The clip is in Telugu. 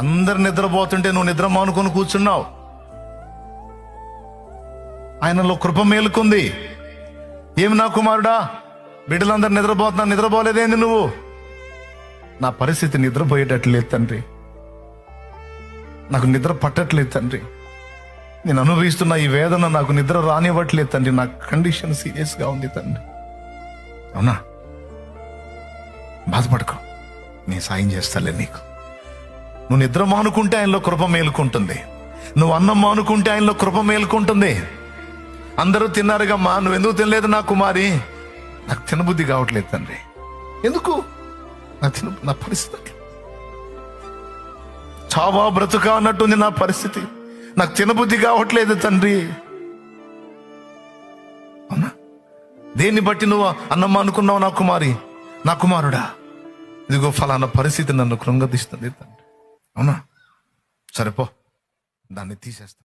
అందరు నిద్రపోతుంటే నువ్వు నిద్ర మానుకొని కూర్చున్నావు. ఆయనలో కృప మేలుకుంది. ఏమి నా కుమారుడా, బిడ్డలందరూ నిద్రపోతున్నా, నిద్రపోలేదేంది నువ్వు? నా పరిస్థితి నిద్రపోయేటట్లేదు తండ్రి, నాకు నిద్ర పట్టట్లేదు తండ్రి, నేను అనుభవిస్తున్న ఈ వేదన నాకు నిద్ర రానివ్వట్లేదు తండ్రి, నా కండిషన్ సీరియస్ గా ఉంది తండ్రి. అవునా, బాధపడుకో, నేను సాయం చేస్తాలే నీకు. నువ్వు నిద్ర మానుకుంటే ఆయనలో కృప మేలుకుంటుంది, నువ్వు అన్నం మానుకుంటే ఆయనలో కృప మేలుకుంటుంది. అందరూ తిన్నారుగమ్మా, నువ్వెందుకు తినలేదు నా కుమారి? నాకు తినబుద్ధి కావట్లేదు తండ్రి. ఎందుకు? నా పరిస్థితి చావా బ్రతుకా అన్నట్టుంది నా పరిస్థితి, నాకు తినబుద్ధి కావట్లేదు తండ్రి. అవునా, దేన్ని బట్టి నువ్వు అన్నం అనుకున్నావు నా కుమారి? నా కుమారుడా, ఇదిగో ఫలానా పరిస్థితి నన్ను కృంగదీస్తుంది తండ్రి. అవునా, సరేపో, దాన్ని తీసేస్తా.